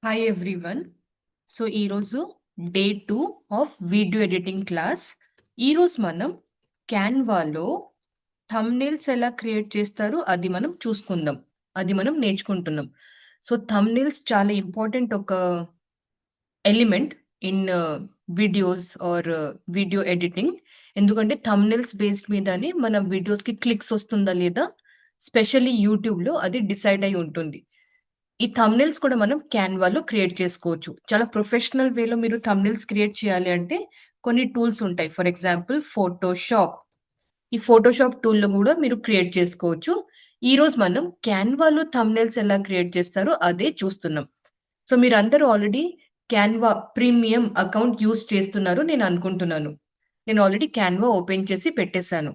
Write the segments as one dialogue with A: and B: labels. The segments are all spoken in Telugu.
A: Hi everyone. సో ఈరోజు day 2 of video editing class. ఈరోజు మనం క్యాన్వాలో థంబ్నెయిల్స్ ఎలా క్రియేట్ చేస్తారో అది మనం చూసుకుందాం. అది మనం నేర్చుకుంటున్నాం. సో థంబ్నెయిల్స్ చాలా ఇంపార్టెంట్ ఒక element in videos or video editing. ఎందుకంటే థంబ్నెయిల్స్ బేస్డ్ మీదనే మన వీడియోస్‌కి క్లిక్స్ వస్తుందా లేదా స్పెషల్లీ యూట్యూబ్‌లో అది డిసైడ్ అయి ఉంటుంది. ఈ థంబ్నెయిల్స్ కూడా మనం క్యాన్వాలో క్రియేట్ చేసుకోవచ్చు. చాలా ప్రొఫెషనల్ వేలో మీరు థంబ్నెయిల్స్ క్రియేట్ చేయాలి అంటే కొన్ని టూల్స్ ఉంటాయి. For example Photoshop. ఈ ఫోటోషాప్ టూల్‌లో గూడా మీరు క్రియేట్ చేసుకోవచ్చు. ఈరోజు మనం క్యాన్వాలో థంబ్నెయిల్స్ ఎలా క్రియేట్ చేస్తారో అదే చూస్తున్నాం. సో మీరందరూ already Canva premium account use చేస్తున్నారు నేను అనుకుంటున్నాను. నేను ఆల్రెడీ క్యాన్వా ఓపెన్ చేసి పెట్టేసాను.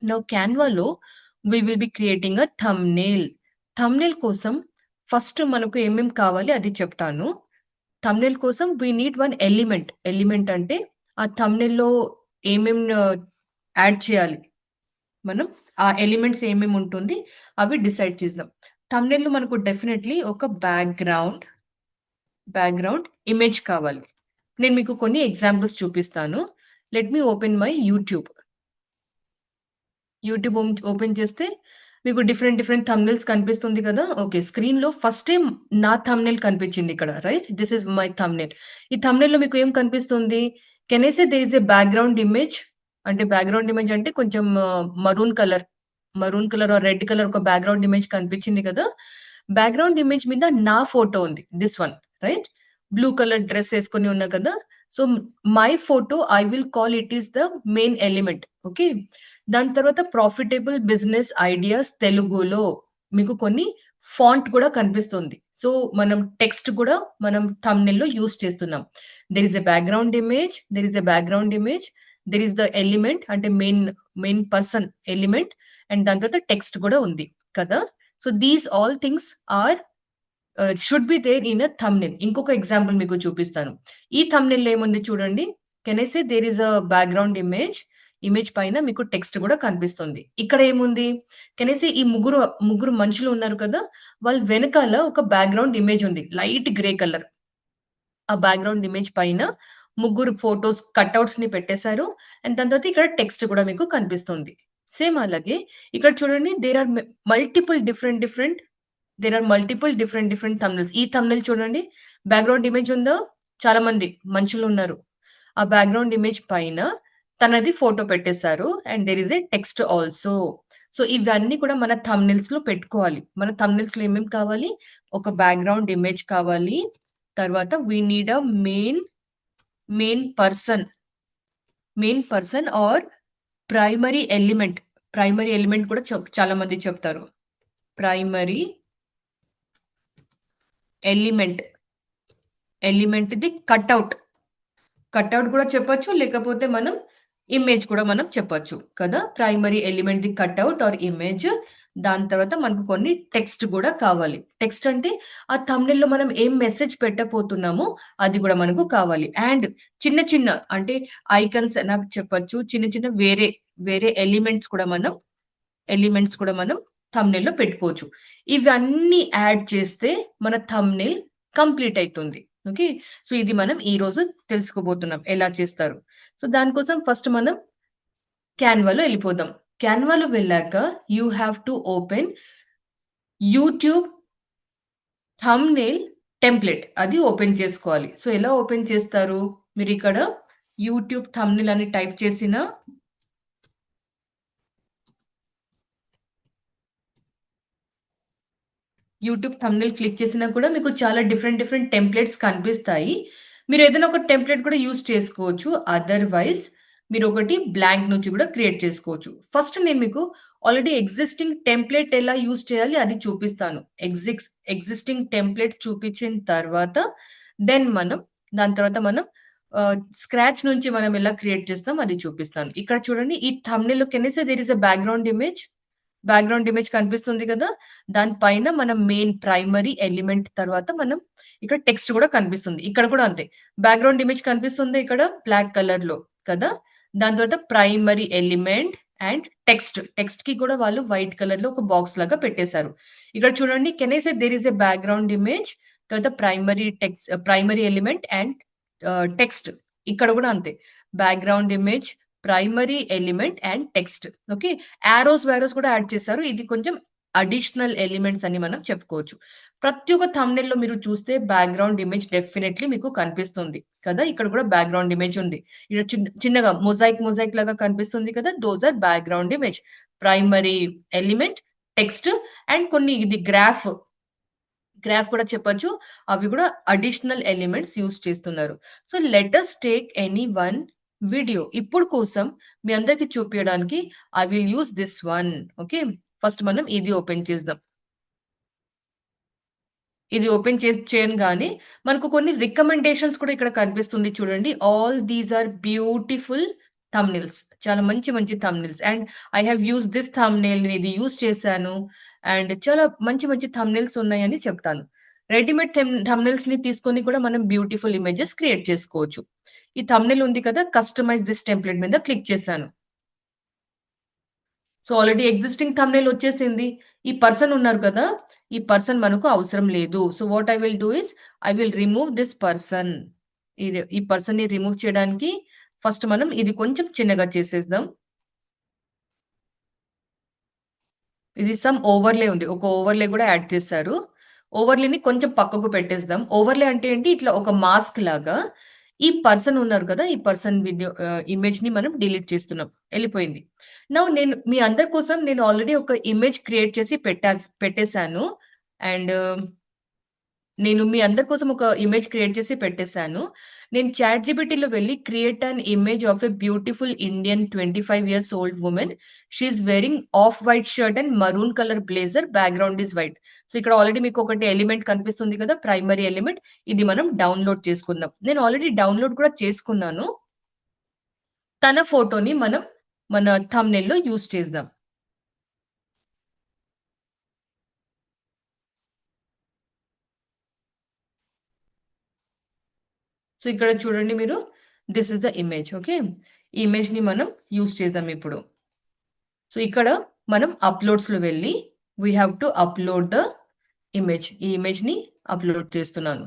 A: నౌ క్యాన్వాలో we will be creating a thumbnail. Thumbnail కోసం ఫస్ట్ మనకు ఏమేం కావాలి అది చెప్తాను. థంబ్నెయిల్ కోసం we need one element. Element అంటే ఆ థంబ్నెయిల్‌లో ఏమేం యాడ్ చేయాలి మనం. ఆ ఎలిమెంట్స్ ఏమేమి ఉంటుంది అవి డిసైడ్ చేద్దాం. థంబ్నెయిల్‌లో మనకు డెఫినైట్‌లీ ఒక బ్యాక్‌గ్రౌండ్ ఇమేజ్ కావాలి. నేను మీకు కొన్ని ఎగ్జాంపుల్స్ చూపిస్తాను. Let me open my YouTube. YouTube open చేస్తే మీకు డిఫరెంట్ థంబ్నెయిల్స్ కనిపిస్తుంది కదా! ఓకే. స్క్రీన్‌లో ఫస్ట్ టైమ్ నా థంబ్నెయిల్ కనిపించింది ఇక్కడ. Right? This is my thumbnail. ఈ థంబ్నెయిల్‌లో మీకు ఏం కనిపిస్తుంది? Can I say there is a background image? అంటే బ్యాక్‌గ్రౌండ్ ఇమేజ్ అంటే కొంచెం maroon colour or red colour ఒక బ్యాక్‌గ్రౌండ్ ఇమేజ్ కనిపించింది కదా! బ్యాక్‌గ్రౌండ్ ఇమేజ్ మీద నా ఫోటో ఉంది. This one. Right? Blue colour dress ఏసుకొని ఉన్నా కదా! So, my photo I will call it is the main element. Okay. దాని తర్వాత ప్రాఫిటబుల్ బిజినెస్ ఐడియాస్ తెలుగులో మీకు కొన్ని ఫాంట్ కూడా కనిపిస్తుంది. సో, మనం టెక్స్ట్ కూడా మనం థంబ్‌నెయిల్‌లో యూజ్ చేస్తున్నాం. There is a background image, there is the element అంటే మెయిన్ పర్సన్ ఎలిమెంట్ అండ్ దాని తర్వాత టెక్స్ట్ కూడా ఉంది కదా! So, these all things are should be there in a thumbnail. ఇంకొక ఎగ్జాంపుల్ మీకు చూపిస్తాను. ఈ థంబ్‌నెయిల్‌లో ఏముంది చూడండి. Can I say there is a background image. Image పైన మీకు టెక్స్ట్ కూడా కనిపిస్తుంది. ఇక్కడ ఏముంది? కెన్ ఐ సే ఈ ముగ్గురు మనుషులు ఉన్నారు కదా! వాళ్ళ వెనకాల ఒక బ్యాక్‌గ్రౌండ్ ఇమేజ్ ఉంది. Light grey colour. ఆ బ్యాక్‌గ్రౌండ్ ఇమేజ్ పైన ముగ్గురు ఫోటోస్ కటౌట్స్‌ని పెట్టేశారు. అండ్ దాని తర్వాత ఇక్కడ టెక్స్ట్ కూడా మీకు కనిపిస్తుంది. సేమ్ అలాగే ఇక్కడ చూడండి there are multiple different thumbnails. ఈ థంబ్‌నెయిల్ చూడండి. బ్యాక్‌గ్రౌండ్ ఇమేజ్ ఉందా? చాలా మంది మనుషులున్నారు. ఆ బ్యాక్‌గ్రౌండ్ ఇమేజ్ పైన తనది ఫోటో పెట్టేశారు. And there is a text also. So, ఇవన్నీ కూడా మన థంబ్‌నెయిల్స్‌లో పెట్టుకోవాలి. మన థంబ్‌నెయిల్స్‌లో ఏమేం కావాలి? ఒక బ్యాక్‌గ్రౌండ్ ఇమేజ్ కావాలి. తర్వాత we need a main person. Main person or primary element. Primary element కూడా చాలా మంది చెప్తారు. Primary element. ఎలిమెంట్‌ది కటౌట్. కటౌట్ కూడా చెప్పొచ్చు. లేకపోతే మనం ఇమేజ్ కూడా మనం చెప్పొచ్చు కదా! ప్రైమరీ ఎలిమెంట్‌ది కటౌట్ ఆర్ ఇమేజ్. దాని తర్వాత మనకు కొన్ని టెక్స్ట్ కూడా కావాలి. టెక్స్ట్ అంటే ఆ థంబ్‌నెయిల్‌లో మనం ఏం మెసేజ్ పెట్టబోతున్నామో అది కూడా మనకు కావాలి. అండ్ చిన్న అంటే ఐకాన్స్ అని చెప్పొచ్చు. చిన్న వేరే ఎలిమెంట్స్ కూడా మనం థంబ్‌నెయిల్‌లో పెట్టుకోవచ్చు. ఇవన్నీ యాడ్ చేస్తే మన థంబ్‌నెయిల్ కంప్లీట్ అయితుంది. ఓకే. సో, ఇది మనం ఈరోజు తెలుసుకోబోతున్నాం ఎలా చేస్తారు. సో, దానికోసం ఫస్ట్ మనం క్యాన్వాలో ఎళ్ళిపోదాం. క్యాన్వాలో వెళ్ళాక you have to open YouTube thumbnail template అది ఓపెన్ చేసుకోవాలి. సో, ఎలా ఓపెన్ చేస్తారు? మీరిక్కడ యూట్యూబ్ థంబ్‌నెయిల్ అని టైప్ చేసిన యూట్యూబ్ థంబ్‌నెయిల్ క్లిక్ చేసినా కూడా మీకు చాలా డిఫరెంట్ టెంప్లేట్స్ కనిపిస్తాయి. మీరు ఏదైనా ఒక టెంప్లేట్ కూడా యూజ్ చేసుకోవచ్చు. అదర్‌వైస్ మీరొకటి బ్లాంక్ నుంచి కూడా క్రియేట్ చేసుకోవచ్చు. ఫస్ట్ నేను మీకు ఆల్రెడీ ఎగ్జిస్టింగ్ టెంప్లేట్ ఎలా యూజ్ చేయాలి అది చూపిస్తాను. ఎగ్జిస్టింగ్ టెంప్లేట్ చూపించిన తర్వాత దాని తర్వాత మనం స్క్రాచ్ నుంచి మనం ఎలా క్రియేట్ చేస్తాం అది చూపిస్తాను. ఇక్కడ చూడండి ఈ థంబ్‌నెయిల్‌లో can I say there is a background image కనిపిస్తుంది కదా! దాని పైన మనం మెయిన్ ప్రైమరీ ఎలిమెంట్ తర్వాత మనం ఇక్కడ టెక్స్ట్ కూడా కనిపిస్తుంది. ఇక్కడ కూడా అంతే. బ్యాక్‌గ్రౌండ్ ఇమేజ్ కనిపిస్తుందా ఇక్కడ బ్లాక్ కలర్‌లో కదా! దాని తర్వాత ప్రైమరీ ఎలిమెంట్ అండ్ టెక్స్ట్. టెక్స్ట్‌కి కూడా వాళ్ళు వైట్ కలర్‌లో ఒక బాక్స్ లాగా పెట్టేశారు. ఇక్కడ చూడండి can I say there is a background image. తర్వాత ప్రైమరీ ఎలిమెంట్ అండ్ టెక్స్ట్. ఇక్కడ కూడా అంతే. Background image, primary element and text. Okay. Arrows కూడా యాడ్ చేశారు. ఇది కొంచెం అడిషనల్ ఎలిమెంట్స్ అని మనం చెప్పుకోవచ్చు. ప్రతి ఒక్క థంబ్‌నెయిల్‌లో మీరు చూస్తే బ్యాక్‌గ్రౌండ్ ఇమేజ్ డెఫినైట్‌లీ మీకు కనిపిస్తుంది కదా! ఇక్కడ కూడా బ్యాక్‌గ్రౌండ్ ఇమేజ్ ఉంది. ఇక్కడ చిన్నగా మొజాయిక్ లాగా కనిపిస్తుంది కదా! Those are background image. Primary element, text and కొన్ని ఇది గ్రాఫ్ కూడా చెప్పొచ్చు. అవి కూడా అడిషనల్ ఎలిమెంట్స్ యూజ్ చేస్తున్నారు. So let us take any one video. ఇప్పుడు కోసం మీ అందరికి చూపియడానికి I will use this one. Okay. First మనం ఇది ఓపెన్ చేద్దాం. ఇది ఓపెన్ చేయంగానే మనకు కొన్ని రికమెండేషన్స్ కూడా ఇక్కడ కనిపిస్తుంది చూడండి. All these are beautiful thumbnails. చాలా మంచి మంచి thumbnails and I have used this thumbnail. నేను ఇది యూజ్ చేశాను అండ్ చాలా మంచి మంచి థంబ్‌నెయిల్స్ ఉన్నాయని చెప్తాను. రెడీమేడ్ థంబ్‌నెయిల్స్‌ని తీసుకొని కూడా మనం బ్యూటిఫుల్ ఇమేజెస్ క్రియేట్ చేసుకోవచ్చు. ఈ థంబ్‌నెయిల్ ఉంది కదా! కస్టమైజ్ దిస్ టెంప్లేట్ మీద క్లిక్ చేశాను. సో ఆల్రెడీ ఎగ్జిస్టింగ్ థంబ్‌నెయిల్ వచ్చేసింది. ఈ పర్సన్ ఉన్నారు కదా! ఈ పర్సన్ మనకు అవసరం లేదు. So what I will do is I will remove this person. ఈ పర్సన్‌ని రిమూవ్ చేయడానికి ఫస్ట్ మనం ఇది కొంచెం చిన్నగా చేసేద్దాం. ఇది సమ్ ఓవర్‌లే ఉంది. ఒక ఓవర్‌లే కూడా యాడ్ చేశారు. ఓవర్‌లేని కొంచెం పక్కకు పెట్టేద్దాం. ఓవర్‌లే అంటే ఏంటి? ఇట్లా ఒక మాస్క్ లాగా ఈ పర్సన్ ఉన్నారు కదా! ఈ పర్సన్ ఇమేజ్‌ని మనం డిలీట్ చేస్తున్నాం. ఎళ్ళిపోయింది. నౌ నేను మీ అందరి కోసం నేను ఆల్రెడీ ఒక ఇమేజ్ క్రియేట్ చేసి పెట్టేసాను. అండ్ నేను మీ అందరి కోసం ఒక ఇమేజ్ క్రియేట్ చేసి పెట్టేసాను. నేను చాట్‌జీపీటీలో వెళ్లి create an image of a beautiful Indian 25 years old woman. She is wearing off white shirt and maroon colour blazer. Background is white. So ఇక్కడ ఆల్రెడీ మీకు ఒకటి ఎలిమెంట్ కనిపిస్తుంది కదా! Primary element. ఇది మనం డౌన్‌లోడ్ చేసుకుందాం. నేను ఆల్రెడీ డౌన్‌లోడ్ కూడా చేసుకున్నాను. తన ఫోటోని మనం మన థంబ్‌నెయిల్‌లో యూజ్ చేద్దాం. సో ఇక్కడ చూడండి మీరు. This is the image. Okay. ఈ ఇమేజ్‌ని మనం యూజ్ చేద్దాం ఇప్పుడు. సో ఇక్కడ మనం అప్‌లోడ్స్‌లో వెళ్లి we have to upload the image. ఈ ఇమేజ్‌ని అప్‌లోడ్ చేస్తున్నాను.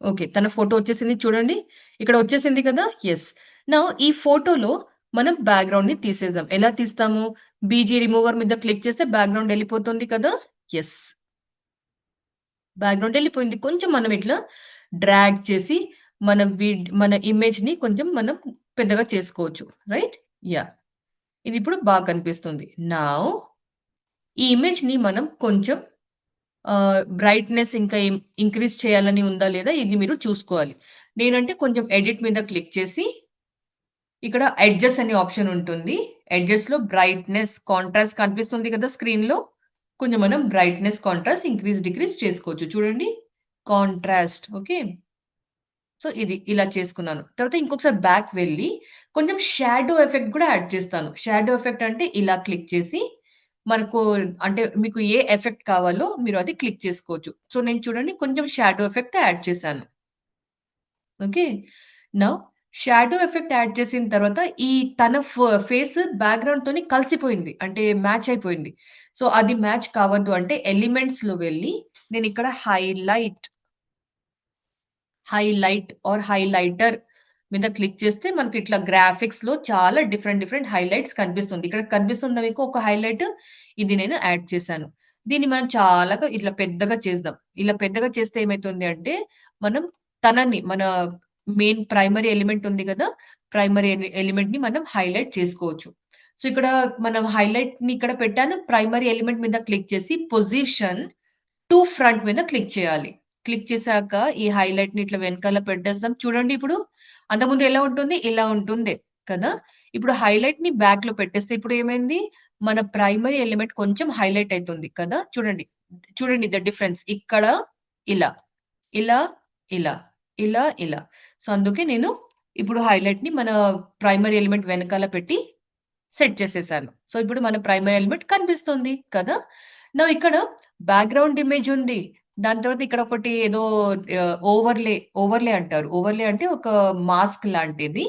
A: ఓకే. తన ఫోటో వచ్చేసింది చూడండి. ఇక్కడ వచ్చేసింది కదా! యెస్. నౌ ఈ ఫోటోలో మనం బ్యాక్‌గ్రౌండ్‌ని తీసేద్దాం. ఎలా తీస్తాము? బీజీ రిమూవర్ మీద క్లిక్ చేస్తే బ్యాక్‌గ్రౌండ్ ఎళ్ళిపోతుంది కదా! యెస్. బ్యాక్‌గ్రౌండ్ ఎళ్ళిపోయింది. కొంచెం మనం ఇట్లా డ్రాగ్ చేసి మన ఇమేజ్‌ని కొంచెం మనం పెద్దగా చేసుకోవచ్చు. రైట్? యాహ్! ఇది ఇప్పుడు బాగా కనిపిస్తుంది. నౌ ఈ ఇమేజ్‌ని మనం కొంచెం బ్రైట్‌నెస్ ఇంకా ఇంక్రీజ్ చేయాలని ఉందా లేదా ఇది మీరు చూసుకోవాలి. నేనంటే కొంచెం ఎడిట్ మీద క్లిక్ చేసి ఇక్కడ ఎడ్జెస్ అనే ఆప్షన్ ఉంటుంది. ఎడ్జెస్‌లో బ్రైట్‌నెస్, కాంట్రాస్ట్ కనిపిస్తుంది కదా స్క్రీన్‌లో. కొంచెం మనం బ్రైట్‌నెస్, కాంట్రాస్ట్ ఇంక్రీజ్, డిక్రీజ్ చేసుకోవచ్చు. చూడండి. కాంట్రాస్ట్. ఓకే. సో ఇది ఇలా చేసుకున్నాను. తర్వాత ఇంకొకసారి బ్యాక్ వెళ్ళి కొంచెం షాడో ఎఫెక్ట్ కూడా యాడ్ చేస్తాను. షాడో ఎఫెక్ట్ అంటే ఇలా క్లిక్ చేసి మనకు అంటే మీకు ఏ ఎఫెక్ట్ కావాలో మీరు అది క్లిక్ చేసుకోవచ్చు. సో నేను చూడండి కొంచెం షాడో ఎఫెక్ట్ యాడ్ చేశాను. Okay. Now shadow effect add చేసిన తర్వాత ఈ తన ఫేస్ బ్యాక్‌గ్రౌండ్‌తోని కలిసిపోయింది. అంటే మ్యాచ్ అయిపోయింది. సో అది మ్యాచ్ కావద్దు అంటే ఎలిమెంట్స్‌లో వెళ్లి నేనిక్కడ హైలైట్ ఆర్ హైలైటర్ మీద క్లిక్ చేస్తే మనకి ఇట్లా గ్రాఫిక్స్‌లో చాలా డిఫరెంట్ హైలైట్స్ కనిపిస్తుంది. ఇక్కడ కనిపిస్తుందా మీకు ఒక హైలైట్? ఇది నేను యాడ్ చేశాను. దీన్ని మనం చాలాగా ఇట్లా పెద్దగా చేద్దాం. ఇలా పెద్దగా చేస్తే ఏమైతుంది అంటే, మనం మన మెయిన్ ప్రైమరీ ఎలిమెంట్ ఉంది కదా! ప్రైమరీ ఎలిమెంట్‌ని మనం హైలైట్ చేసుకోవచ్చు. సో, ఇక్కడ మనం హైలైట్‌ని ఇక్కడ పెట్టాను. ప్రైమరీ ఎలిమెంట్ మీద క్లిక్ చేసి పొజిషన్ టు ఫ్రంట్ మీద క్లిక్ చేయాలి. క్లిక్ చేశాక ఈ హైలైట్‌ని ఇట్లా వెనకాల పెట్టేద్దాం. చూడండి ఇప్పుడు. అంతకుముందు ఎలా ఉంటుంది? ఇలా ఉంటుంది కదా! ఇప్పుడు హైలైట్‌ని బ్యాక్‌లో పెట్టేస్తే ఇప్పుడు ఏమైంది? మన ప్రైమరీ ఎలిమెంట్ కొంచెం హైలైట్ అయితుంది కదా! చూడండి. చూడండి ద డిఫరెన్స్. ఇక్కడ ఇలా, ఇలా, ఇలా, ఇలా. సో, అందుకే నేను ఇప్పుడు హైలైట్‌ని మన ప్రైమరీ ఎలిమెంట్ వెనకాల పెట్టి సెట్ చేసేసాను. సో, ఇప్పుడు మన ప్రైమరీ ఎలిమెంట్ కనిపిస్తుంది కదా! నౌ ఇక్కడ బ్యాక్‌గ్రౌండ్ ఇమేజ్ ఉంది. దాని తర్వాత ఇక్కడ ఒకటి ఏదో ఓవర్‌లే అంటారు. ఓవర్‌లే అంటే ఒక మాస్క్ లాంటిది.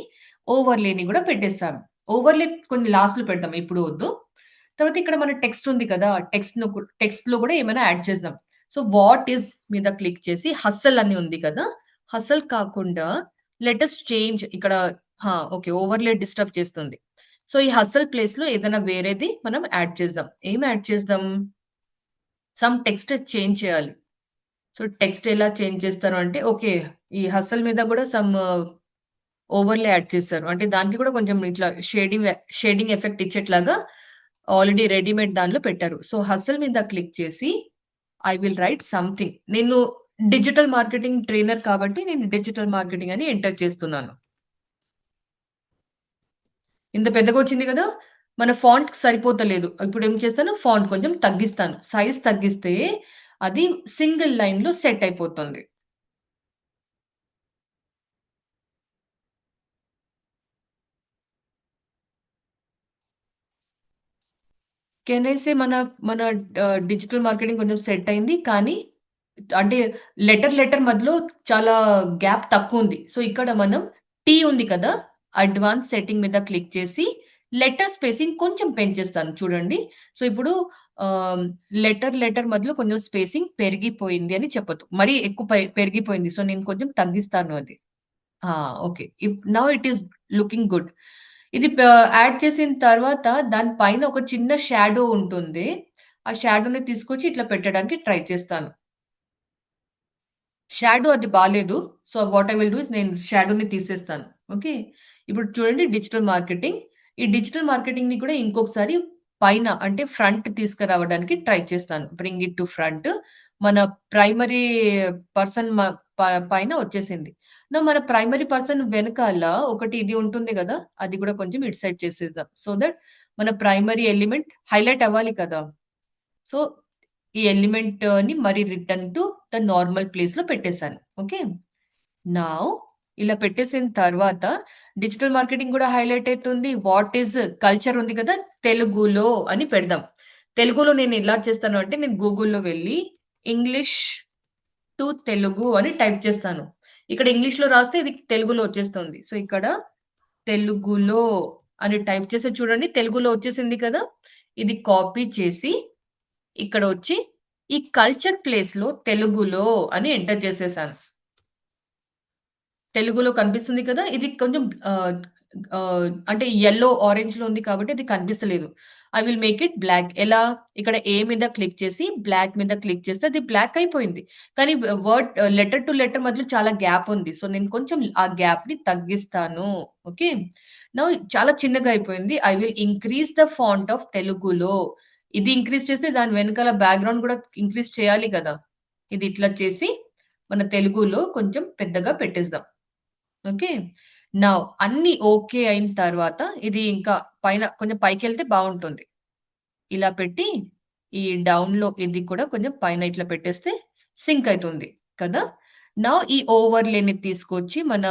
A: ఓవర్‌లేని గూడా పెట్టేసాం. ఓవర్‌లే కొన్ని లాస్ట్‌లో పెడదాం. ఇప్పుడు వద్దు. తర్వాత ఇక్కడ మన టెక్స్ట్ ఉంది కదా! టెక్స్ట్‌లో కూడా ఏమైనా యాడ్ చేద్దాం. సో, వాట్ ఈస్ మీద క్లిక్ చేసి హస్సల్ అని ఉంది కదా! హస్సల్ కాకుండా లెట్ అస్ చేంజ్ ఇక్కడ ఓకే. ఓవర్‌లే డిస్టర్బ్ చేస్తుంది. సో, ఈ హస్సల్ ప్లేస్‌లో ఏదైనా వేరేది మనం యాడ్ చేద్దాం. ఏం యాడ్ చేద్దాం? సమ్ టెక్స్ట్ చేంజ్ చేయాలి. సో, టెక్స్ట్ ఎలా చేంజ్ చేస్తారు అంటే, ఓకే. ఈ హస్సల్ మీద కూడా ఓవర్‌లే యాడ్ చేశారు. అంటే దానికి కూడా కొంచెం ఇట్లా షేడింగ్ ఎఫెక్ట్ ఇచ్చేట్లాగా ఆల్రెడీ రెడీమేడ్ దానిలో పెట్టారు. సో, హస్సల్ మీద క్లిక్ చేసి ఐ విల్ రైట్ సంథింగ్. నేను డిజిటల్ మార్కెటింగ్ ట్రైనర్ కాబట్టి నేను డిజిటల్ మార్కెటింగ్ అని ఎంటర్ చేస్తున్నాను. ఇంత పెద్దగొచ్చింది గదా! మన ఫాంట్ సరిపోతలేదు. ఇప్పుడేం చేస్తాను ఫాంట్ కొంచెం తగ్గిస్తాను. సైజ్ తగ్గిస్తే అది సింగిల్ లైన్‌లో సెట్ అయిపోతుంది. కెన్ ఐ సే మన డిజిటల్ మార్కెటింగ్ కొంచెం సెట్ అయింది. కానీ అంటే లెటర్ మధ్యలో చాలా గ్యాప్ తక్కువుంది. సో, ఇక్కడ మనం టీ ఉంది కదా! అడ్వాన్స్ సెట్టింగ్ మీద క్లిక్ చేసి లెటర్ స్పేసింగ్ కొంచెం పెంచేస్తాను చూడండి. సో, ఇప్పుడు ఆహ్, లెటర్ మధ్యలో కొంచెం స్పేసింగ్ పెరిగిపోయింది అని చెప్పొద్దు. మరీ ఎక్కువ పెరిగిపోయింది. సో, నేను కొంచెం తగ్గిస్తాను అది. ఆ! Okay. Now it is looking good. ఇది యాడ్ చేసిన తర్వాత దాని పైన ఒక చిన్న షాడో ఉంటుంది. ఆ షాడోని తీసుకొచ్చి ఇట్లా పెట్టడానికి ట్రై చేస్తాను. షాడో అది బాలేదు. So, what I will do is నేను షాడోని తీసేస్తాను. ఓకే. ఇప్పుడు చూడండి డిజిటల్ మార్కెటింగ్. ఈ డిజిటల్ మార్కెటింగ్‌ని కూడా ఇంకొకసారి పైన అంటే ఫ్రంట్ తీసుకురావడానికి ట్రై చేస్తాను. Bring it to front. మన ప్రైమరీ పర్సన్ పైన వచ్చేసింది. మన ప్రైమరీ పర్సన్ వెనకాల ఒకటి ఇది ఉంటుంది గదా! అది కూడా కొంచెం ఇటు సైడ్ చేసేద్దాం. సో దట్ మన ప్రైమరీ ఎలిమెంట్ హైలైట్ అవ్వాలి కదా! సో, ఈ ఎలిమెంట్‌ని మరి రిటర్న్ టు ద నార్మల్ ప్లేస్‌లో పెట్టేసాను. ఓకే. నౌ ఇలా పెట్టేసిన తర్వాత డిజిటల్ మార్కెటింగ్ గూడా హైలైట్ అయితుంది. వాట్ ఈస్ కల్చర్ ఉంది కదా! తెలుగులో అని పెడదాం. తెలుగులో నేను ఎలా చేస్తాను అంటే నేను గూగుల్‌లో వెళ్లి ఇంగ్లీష్ టు తెలుగు అని టైప్ చేస్తాను. ఇక్కడ ఇంగ్లీష్‌లో రాస్తే ఇది తెలుగులో వచ్చేస్తుంది. సో, ఇక్కడ తెలుగులో అని టైప్ చేసి చూడండి తెలుగులో వచ్చేసింది కదా! ఇది కాపీ చేసి ఇక్కడొచ్చి ఈ కల్చర్ ప్లేస్‌లో తెలుగులో అని ఎంటర్ చేసేసాను. తెలుగులో కనిపిస్తుంది కదా! ఇది కొంచెం అంటే యెల్లో, ఆరెంజ్‌లో ఉంది కాబట్టి అది కనిపిస్తలేదు. I will make it black. ఎలా? ఇక్కడ ఏ మీద క్లిక్ చేసి బ్లాక్ మీద క్లిక్ చేస్తే అది బ్లాక్ అయిపోయింది. కానీ లెటర్ టు లెటర్ మధ్యలో చాలా గ్యాప్ ఉంది. సో, నేను కొంచెం ఆ గ్యాప్‌ని తగ్గిస్తాను. ఓకే. నౌ చాలా చిన్నగా అయిపోయింది. I will increase the font of తెలుగులో. ఇది ఇంక్రీజ్ చేస్తే దాని వెనకాల బ్యాక్‌గ్రౌండ్ కూడా ఇంక్రీజ్ చేయాలి కదా! ఇది ఇట్లా చేసి మన తెలుగులో కొంచెం పెద్దగా పెట్టేద్దాం. ఓకే. నౌ అన్నీ ఓకే అయిన తర్వాత ఇది ఇంకా పైన కొంచెం పైకెళ్తే బావుంటుంది. ఇలా పెట్టి ఈ డౌన్‌లో ఇది కూడా కొంచెం పైన ఇట్లా పెట్టేస్తే సింక్ అయితుంది కదా! నౌ ఈ ఓవర్‌లేని తీసుకొచ్చి మన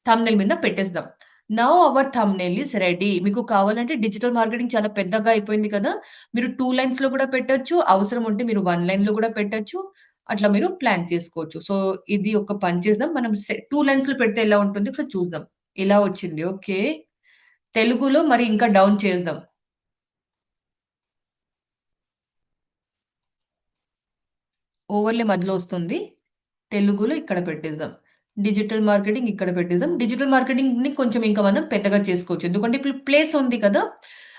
A: థంబ్‌నెయిల్ మీద పెట్టేద్దాం. Now our thumbnail is ready. మీకు కావాలంటే డిజిటల్ మార్కెటింగ్ చాలా పెద్దగా అయిపోయింది కదా! మీరు 2 లైన్స్‌లో కూడా పెట్టొచ్చు. అవసరం ఉంటే మీరు 1 లైన్‌లో కూడా పెట్టొచ్చు. అట్లా మీరు ప్లాన్ చేసుకోవచ్చు. సో, ఇది ఒక పని చేద్దాం. మనం 2 లైన్స్‌లో పెడితే ఎలా ఉంటుంది ఒకసారి చూద్దాం. ఇలా వచ్చింది. ఓకే. తెలుగులో మరి ఇంకా డౌన్ చేద్దాం. ఓవర్‌లే మధ్యలో వస్తుంది. తెలుగులో ఇక్కడ పెట్టేద్దాం. డిజిటల్ మార్కెటింగ్ ఇక్కడ పెట్టేద్దాం. డిజిటల్ మార్కెటింగ్‌ని కొంచెం ఇంకా మనం పెద్దగా చేసుకోవచ్చు. ఎందుకంటే ఇప్పుడు ప్లేస్ ఉంది కదా!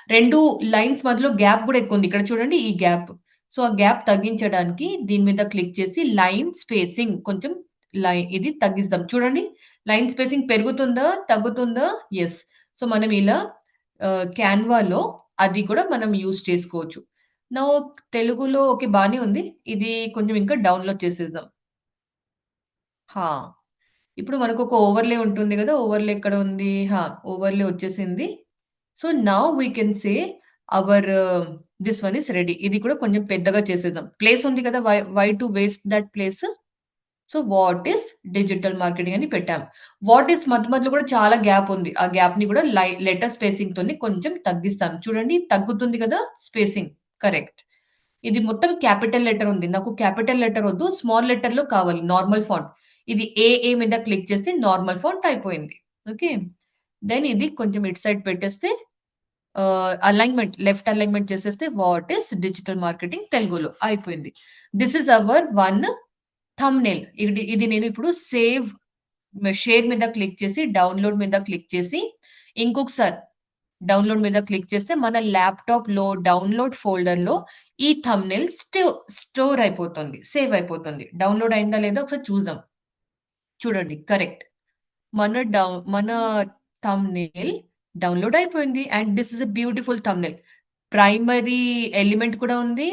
A: 2 లైన్స్ మధ్యలో గ్యాప్ గూడా ఎక్కువుంది. ఇక్కడ చూడండి ఈ గ్యాప్. సో, ఆ గ్యాప్ తగ్గించడానికి దీని మీద క్లిక్ చేసి లైన్ స్పేసింగ్ కొంచెం ఇది తగ్గిస్తాం. చూడండి లైన్ స్పేసింగ్ పెరుగుతుందా? తగ్గుతుందా? యెస్. సో, మనం ఇలా క్యాన్వాలో అది కూడా మనం యూజ్ చేసుకోవచ్చు. నౌ తెలుగులో ఓకే. బానే ఉంది. ఇది కొంచెం ఇంకా డౌన్‌లో చేసేద్దాం. హా! ఇప్పుడు మనకొక ఓవర్‌లే ఉంటుంది గదా! ఓవర్‌లే ఎక్కడ ఉంది? ఓవర్‌లే వచ్చేసింది. So, now we can say our this one is ready. ఇది కూడా కొంచెం పెద్దగా చేసేద్దాం. ప్లేస్ ఉంది కదా! Why to waste that place? So, what is digital marketing అని పెట్టాం. వాట్ ఈస్ మధ్య మధ్యలో కూడా చాలా గ్యాప్ ఉంది. ఆ గ్యాప్‌ని కూడా లెటర్ స్పేసింగ్‌తోని కొంచెం తగ్గిస్తాను. చూడండి తగ్గుతుంది కదా! స్పేసింగ్. కరెక్ట్. ఇది మొత్తం క్యాపిటల్ లెటర్ ఉంది. నాకు క్యాపిటల్ లెటర్ వద్దు. స్మాల్ లెటర్‌లో కావాలి. Normal font. ఇది ఏఏ మీద క్లిక్ చేస్తే నార్మల్ ఫాంట్ అయిపోయింది. ఓకే. దెన్ ఇది కొంచెం ఇటు సైడ్ పెట్టేస్తే అలైన్మెంట్ లెఫ్ట్ అలైన్మెంట్ చేసేస్తే వాట్ ఇస్ డిజిటల్ మార్కెటింగ్ తెలుగులో అయిపోయింది. This is our one thumbnail. ఇది నేను ఇప్పుడు షేర్ మీద క్లిక్ చేసి డౌన్‌లోడ్ మీద క్లిక్ చేసి ఇంకొకసారి డౌన్‌లోడ్ మీద క్లిక్ చేస్తే మన ల్యాప్‌టాప్‌లో డౌన్‌లోడ్ ఫోల్డర్‌లో ఈ థంబ్‌నెయిల్ స్టోర్ అయిపోతుంది. సేవ్ అయిపోతుంది. డౌన్‌లోడ్ అయిందా లేదా ఒకసారి చూద్దాం. చూడండి కరెక్ట్. మన థంబ్‌నెయిల్ డౌన్‌లోడ్ అయిపోయింది. And this is a beautiful thumbnail. Primary element కూడా ఉంది.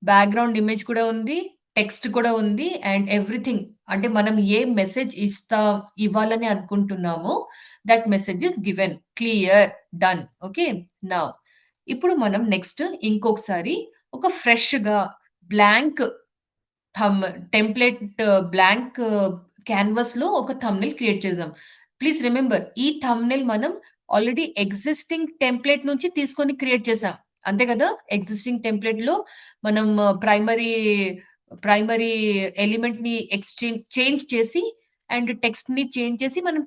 A: బ్యాక్‌గ్రౌండ్ ఇమేజ్ కూడా ఉంది. టెక్స్ట్ కూడా ఉంది. అండ్ ఎవ్రీథింగ్ అంటే మనం ఏ మెసేజ్ ఇవ్వాలని అనుకుంటున్నామో that message is given. Clear. Done. Okay. Now ఇప్పుడు మనం నెక్స్ట్ ఇంకొకసారి ఒక ఫ్రెష్‌గా బ్లాంక్ థంబ్ టెంప్లేట్ బ్లాంక్ క్యాన్వాస్‌లో ఒక థంబ్‌నెయిల్ క్రియేట్ చేద్దాం. ప్లీజ్ రిమెంబర్ ఈ థంబ్‌నెయిల్ మనం ఆల్రెడీ ఎగ్జిస్టింగ్ టెంప్లేట్ నుంచి తీసుకొని క్రియేట్ చేసాం. అంతే కదా! ఎగ్జిస్టింగ్ టెంప్లేట్‌లో మనం ప్రైమరీ ఎలిమెంట్‌ని చేంజ్ చేసి అండ్ టెక్స్ట్‌ని చేంజ్ చేసి మనం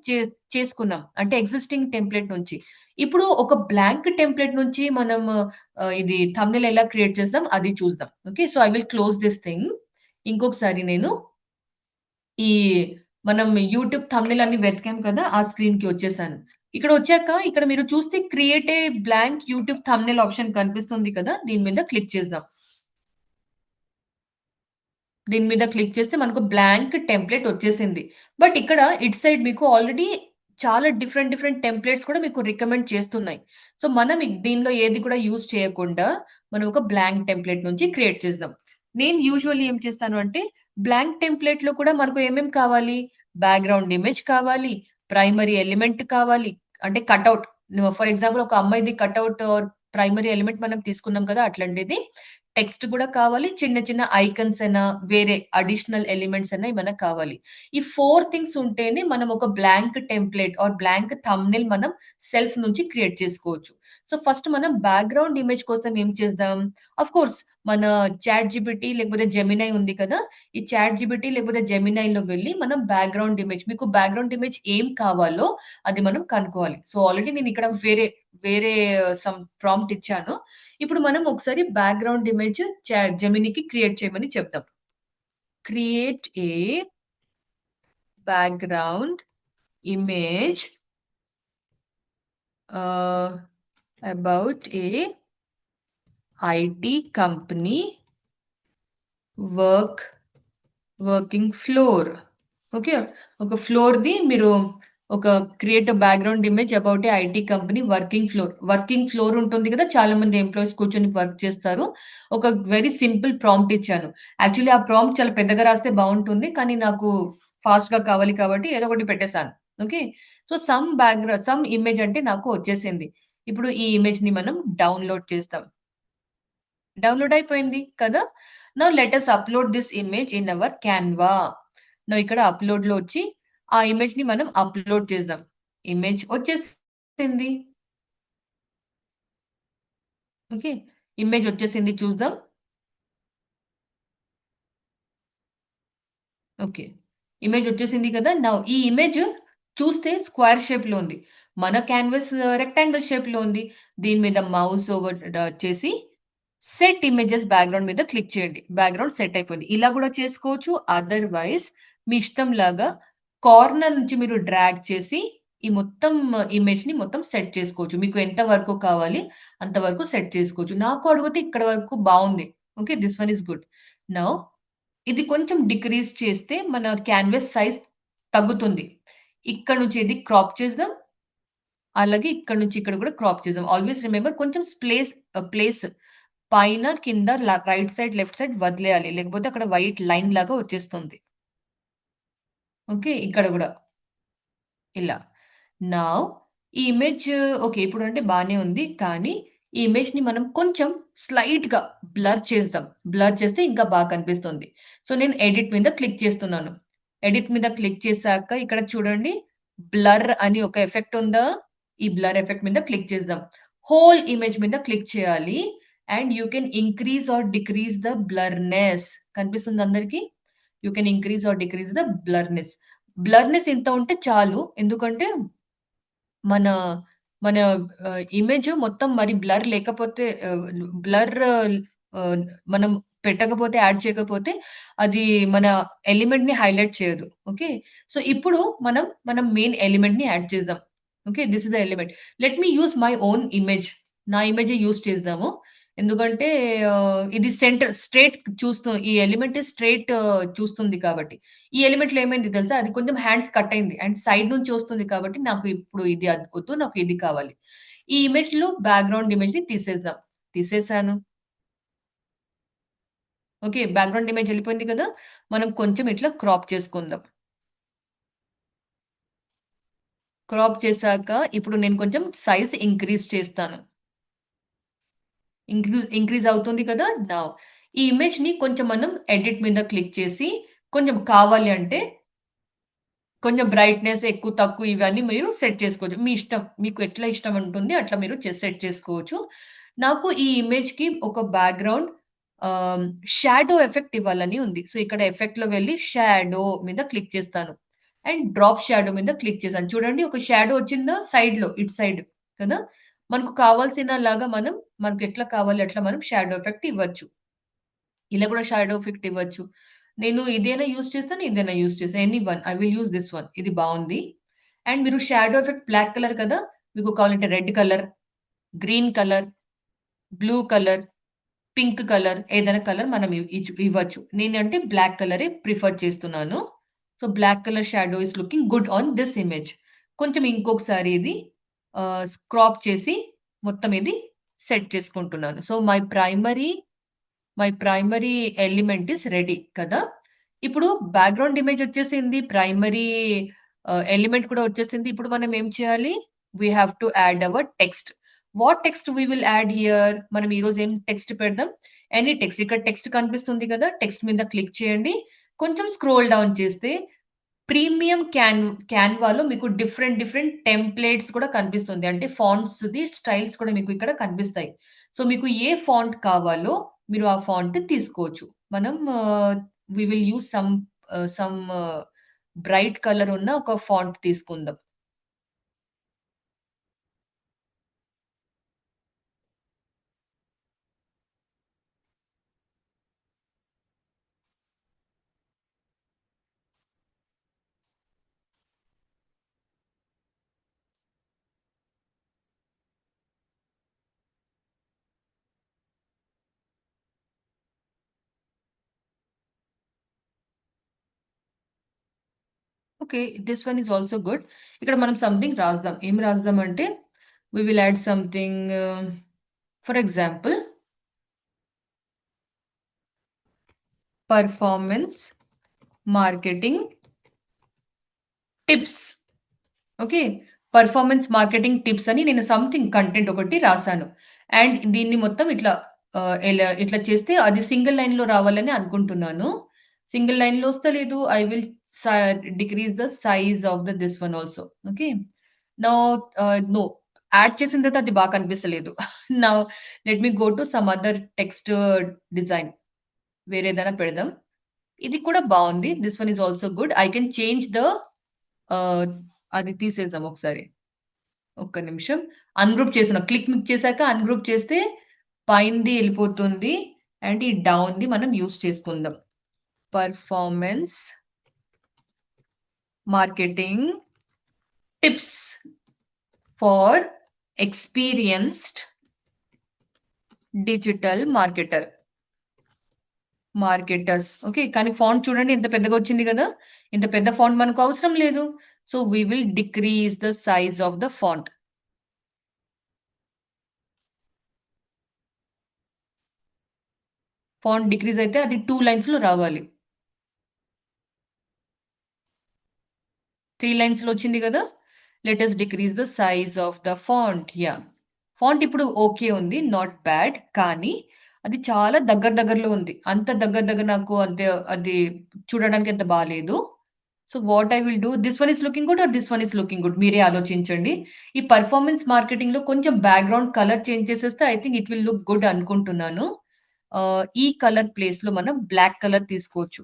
A: చేసుకున్నాం. అంటే ఎగ్జిస్టింగ్ టెంప్లేట్ నుంచి. ఇప్పుడు ఒక బ్లాంక్ టెంప్లేట్ నుంచి మనం ఇది థంబ్‌నెయిల్ ఎలా క్రియేట్ చేద్దాం అది చూద్దాం. Okay. So, I will close this thing. ఇంకొకసారి నేను ఈ మనం యూట్యూబ్ థంబ్‌నెయిల్ అన్ని వెతికాం కదా! ఆ స్క్రీన్‌కి వచ్చేసాను. ఇక్కడ వచ్చాక ఇక్కడ మీరు చూస్తే create a blank YouTube thumbnail option కనిపిస్తుంది కదా! దీని మీద క్లిక్ చేద్దాం. దీని మీద క్లిక్ చేస్తే మనకు బ్లాంక్ టెంప్లేట్ వచ్చేసింది. బట్ ఇక్కడ ఇటు సైడ్ మీకు ఆల్రెడీ చాలా డిఫరెంట్ టెంప్లేట్స్ కూడా మీకు రికమెండ్ చేస్తున్నాయి. సో, మనం దీనిలో ఏది కూడా యూజ్ చేయకుండా మనం ఒక బ్లాంక్ టెంప్లేట్ నుంచి క్రియేట్ చేద్దాం. నేను యూజువల్లీ ఏం చేస్తాను అంటే బ్లాంక్ టెంప్లేట్‌లో కూడా మనకు ఏమేం కావాలి? బ్యాక్‌గ్రౌండ్ ఇమేజ్ కావాలి, ప్రైమరీ ఎలిమెంట్ కావాలి. అంటే కటౌట్ ఫర్ ఎగ్జాంపుల్ ఒక అమ్మాయిది కటౌట్ ఆర్ ప్రైమరీ ఎలిమెంట్ మనం తీసుకున్నాం కదా! అట్లాంటిది. టెక్స్ట్ కూడా కావాలి. చిన్న చిన్న ఐకాన్స్ అయినా, వేరే అడిషనల్ ఎలిమెంట్స్ అయినా మనకు కావాలి. ఈ 4 థింగ్స్ ఉంటేనే మనం ఒక blank template or blank thumbnail మనం సెల్ఫ్ నుంచి క్రియేట్ చేసుకోవచ్చు. సో, ఫస్ట్ మనం బ్యాక్‌గ్రౌండ్ ఇమేజ్ కోసం ఏం చేద్దాం? ఆఫ్‌కోర్స్ మన చాట్‌జీపీటీ లేకపోతే జెమినై ఉంది కదా! ఈ చాట్‌జీపీటీ లేకపోతే జెమినైలో వెళ్లి మనం బ్యాక్‌గ్రౌండ్ ఇమేజ్ మీకు బ్యాక్‌గ్రౌండ్ ఇమేజ్ ఏం కావాలో అది మనం కనుక్కోవాలి. సో, ఆల్రెడీ నేను ఇక్కడ వేరే సమ్ ప్రాంప్ట్ ఇచ్చాను. ఇప్పుడు మనం ఒకసారి బ్యాక్‌గ్రౌండ్ ఇమేజ్ జెమినీకి క్రియేట్ చేయమని చెప్దాం. Create a background image about a IT company working floor. Okay. ఒక ఫ్లోర్‌ది మీరు ఒక create a background image about a IT company working floor. Working floor ఉంటుంది కదా! చాలా మంది ఎంప్లాయీస్ కూర్చొని వర్క్ చేస్తారు. ఒక వెరీ సింపుల్ ప్రాంప్ట్ ఇచ్చాను. యాక్చువల్లీ ఆ ప్రాంప్ట్ చాలా పెద్దగా రాస్తే బావుంటుంది. కానీ నాకు ఫాస్ట్‌గా కావాలి కాబట్టి ఏదో ఒకటి పెట్టేసాను. ఓకే. సో, సమ్ ఇమేజ్ అంటే నాకు వచ్చేసింది. ఇప్పుడు ఈ ఇమేజ్‌ని మనం డౌన్‌లోడ్ చేస్తాం. డౌన్‌లోడ్ అయిపోయింది కదా! Now let us upload this image in our Canva. Now ఇక్కడ అప్‌లోడ్‌లో వచ్చి ఆ ఇమేజ్‌ని మనం అప్‌లోడ్ చేద్దాం. ఇమేజ్ వచ్చేసింది. ఓకే. ఇమేజ్ వచ్చేసింది చూద్దాం. ఓకే. ఇమేజ్ వచ్చేసింది కదా! నౌ ఈ ఇమేజ్ చూస్తే స్క్వేర్ షేప్‌లో ఉంది. మన క్యాన్వాస్ రెక్టాంగిల్ షేప్‌లో ఉంది. దీని మీద మౌస్ చేసి సెట్ ఇమేజెస్ బ్యాక్‌గ్రౌండ్ మీద క్లిక్ చేయండి. బ్యాక్‌గ్రౌండ్ సెట్ అయిపోయింది. ఇలా కూడా చేసుకోవచ్చు. అదర్‌వైస్ మీ ఇష్టంలాగా కార్నర్ నుంచి మీరు డ్రాగ్ చేసి ఈ మొత్తం ఇమేజ్‌ని మొత్తం సెట్ చేసుకోవచ్చు. మీకు ఎంత వరకు కావాలి అంత వరకు సెట్ చేసుకోవచ్చు. నాకు అడిగితే ఇక్కడ వరకు బావుంది. Okay. This one is good. Now ఇది కొంచెం డిక్రీజ్ చేస్తే మన క్యాన్వాస్ సైజ్ తగ్గుతుంది. ఇక్కడ నుంచి ఇది క్రాప్ చేద్దాం. అలాగే ఇక్కడ నుంచి ఇక్కడ కూడా క్రాప్ చేద్దాం. ఆల్వేస్ రిమెంబర్ కొంచెం ప్లేస్ పైన, కింద రైట్ సైడ్, లెఫ్ట్ సైడ్ వదిలేయాలి. లేకపోతే అక్కడ వైట్ లైన్ లాగా వచ్చేస్తుంది. ఓకే. ఇక్కడ గూడా ఇలా. నౌ ఈ ఇమేజ్ ఓకే. ఇప్పుడంటే బానే ఉంది. కానీ ఈ ఇమేజ్‌ని మనం కొంచెం స్లైట్‌గా బ్లర్ చేద్దాం. బ్లర్ చేస్తే ఇంకా బాగా కనిపిస్తుంది. సో, నేను ఎడిట్ మీద క్లిక్ చేస్తున్నాను. ఎడిట్ మీద క్లిక్ చేశాక ఇక్కడ చూడండి బ్లర్ అని ఒక ఎఫెక్ట్ ఉందా? ఈ బ్లర్ ఎఫెక్ట్ మీద క్లిక్ చేద్దాం. హోల్ ఇమేజ్ మీద క్లిక్ చేయాలి. And you can increase or decrease the blurriness కనిపిస్తుందా అందరికి? You can increase or decrease the blurriness. Blurriness ఇంత ఉంటే చాలు. ఎందుకంటే మన మన ఇమేజ్ మొత్తం మరి బ్లర్ లేకపోతే బ్లర్ ఆహ్, మనం పెట్టకపోతే, యాడ్ చేయకపోతే అది మన ఎలిమెంట్‌ని హైలైట్ చేయదు. ఓకే. సో, ఇప్పుడు మనం మెయిన్ ఎలిమెంట్‌ని యాడ్ చేద్దాం. Okay. This is the element. Let me use my own image. నా ఇమేజే యూజ్ చేద్దాము. ఎందుకంటే ఇది సెంటర్ స్ట్రెయిట్ ఈ ఎలిమెంట్ స్ట్రెయిట్ చూస్తుంది కాబట్టి. ఈ ఎలిమెంట్‌లో ఏమైంది తెలుసా? అది కొంచెం హ్యాండ్స్ కట్ అయింది. అండ్ సైడ్ నుంచి వస్తుంది కాబట్టి నాకు ఇప్పుడు ఇది వద్దు. నాకు ఇది కావాలి. ఈ ఇమేజ్‌లో బ్యాక్‌గ్రౌండ్ ఇమేజ్‌ని తీసేద్దాం. తీసేసాను. ఓకే. బ్యాక్‌గ్రౌండ్ ఇమేజ్ ఎళ్ళిపోయింది కదా! మనం కొంచెం ఇట్లా క్రాప్ చేసుకుందాం. క్రాప్ చేశాక ఇప్పుడు నేను కొంచెం సైజ్ ఇంక్రీజ్ చేస్తాను. ఇంక్రీజ్ అవుతుంది కదా! నౌ ఈ ఇమేజ్‌ని కొంచెం మనం ఎడిట్ మీద క్లిక్ చేసి కొంచెం కావాలి అంటే కొంచెం బ్రైట్‌నెస్ ఎక్కువ, తక్కువ ఇవన్నీ మీరు సెట్ చేసుకోవచ్చు. మీ ఇష్టం. మీకు ఎట్లా ఇష్టం ఉంటుంది అట్లా మీరు సెట్ చేసుకోవచ్చు. నాకు ఈ ఇమేజ్‌కి ఒక బ్యాక్‌గ్రౌండ్ ఆహ్, షాడో ఎఫెక్ట్ ఇవ్వాలని ఉంది. సో, ఇక్కడ ఎఫెక్ట్‌లో వెళ్లి షాడో మీద క్లిక్ చేస్తాను. అండ్ డ్రాప్ షాడో మీద క్లిక్ చేశాను. చూడండి ఒక షాడో వచ్చిందా సైడ్‌లో ఇటు సైడ్ కదా! మనకు కావాల్సినలాగా మనకెట్లా కావాలి అట్లా మనం షాడో ఎఫెక్ట్ ఇవ్వచ్చు. ఇలా కూడా షాడో ఎఫెక్ట్ ఇవ్వచ్చు. నేను ఇదేనా యూజ్ చేస్తాను, ఇదేనా యూజ్ చేస్తాను. Any one. I will use this one. ఇది బావుంది. అండ్ మీరు షాడో ఎఫెక్ట్ బ్లాక్ కలర్ కదా! మీకు కావాలంటే red colour, green colour, blue colour, pink colour ఏదైనా కలర్ మనం ఇవ్వచ్చు. నేనంటే బ్లాక్ కలరే ప్రిఫర్ చేస్తున్నాను. So, black colour shadow is looking good on this image. కొంచెం ఇంకొకసారి ఇది క్రాప్ చేసి మొత్తం ఇది సెట్ చేసుకుంటున్నాను. So, my primary element is ready కదా! ఇప్పుడు బ్యాక్‌గ్రౌండ్ ఇమేజ్ వచ్చేసింది. ప్రైమరీ ఎలిమెంట్ కూడా వచ్చేసింది. ఇప్పుడు మనం ఏం చేయాలి? We have to add our text. What text we will add here? మనం ఈరోజు ఏం టెక్స్ట్ పెడదాం? Any text. ఇక్కడ టెక్స్ట్ కనిపిస్తుంది కదా! టెక్స్ట్ మీద క్లిక్ చేయండి. కొంచెం స్క్రోల్ డౌన్ చేస్తే ప్రీమియం క్యాన్వాలో మీకు డిఫరెంట్ టెంప్లేట్స్ కూడా కనిపిస్తుంది. అంటే ఫాంట్స్‌ది స్టైల్స్ కూడా మీకు ఇక్కడ కనిపిస్తాయి. సో, మీకు ఏ ఫాంట్ కావాలో మీరు ఆ ఫాంట్ తీసుకోవచ్చు. మనం we will use some bright colour ఉన్న ఒక ఫాంట్ తీసుకుందాం. Okay. This one is also good. ఇక్కడ మనం సంథింగ్ రాద్దాం. ఏం రాద్దాం అంటే we will add something for example performance marketing tips. Okay. Performance marketing tips అని నేను సంథింగ్ కంటెంట్ ఒకటి రాసాను. అండ్ దీన్ని మొత్తం ఇట్లా చేస్తే అది సింగిల్ లైన్‌లో రావాలని అనుకుంటున్నాను. సింగిల్ లైన్‌లో వస్తలేదు. ఐ విల్ స decrease the size of this one also. Okay. Now no. Add చేసిన తర్వాత అది బాగా కనిపిస్తలేదు. Now let me go to some other text design. వేరేదైనా పెడదాం. ఇది కూడా బావుంది. This one is also good. I can change the uh, అది తీసేద్దాం ఒకసారి. ఒక్క నిమిషం. అన్‌గ్రూప్ చేస్తున్నా. చేశాక అన్‌గ్రూప్ చేస్తే పైనది ఎళ్ళిపోతుంది. అండ్ ఈ డౌన్‌ది మనం యూజ్ చేసుకుందాం. Performance marketing tips for experienced digital marketers. Okay. కానీ ఫాంట్ చూడండి ఎంత పెద్దగా వచ్చింది గదా! ఇంత పెద్ద ఫాంట్ మనకు అవసరం లేదు. So, we will decrease the size of the font. Font decrease అయితే అది 2 లైన్స్‌లో రావాలి. 3 లైన్స్‌లో వచ్చింది గదా! Let us decrease the size of the font. Yeah! Font ఇప్పుడు ఓకే ఉంది. Not bad. కానీ అది చాలా దగ్గరలో ఉంది. అంత దగ్గర నాకు అంతే అది చూడడానికి అంత బాలేదు. So, what I will do this one is looking good are this one is looking good మీరే ఆలోచించండి. ఈ పెర్ఫార్మన్స్ మార్కెటింగ్‌లో కొంచెం బ్యాక్‌గ్రౌండ్ కలర్ చేంజ్ చేసేస్తే I think it will look good అనుకుంటున్నాను. ఈ కలర్ ప్లేస్‌లో మనం బ్లాక్ కలర్ తీసుకోవచ్చు.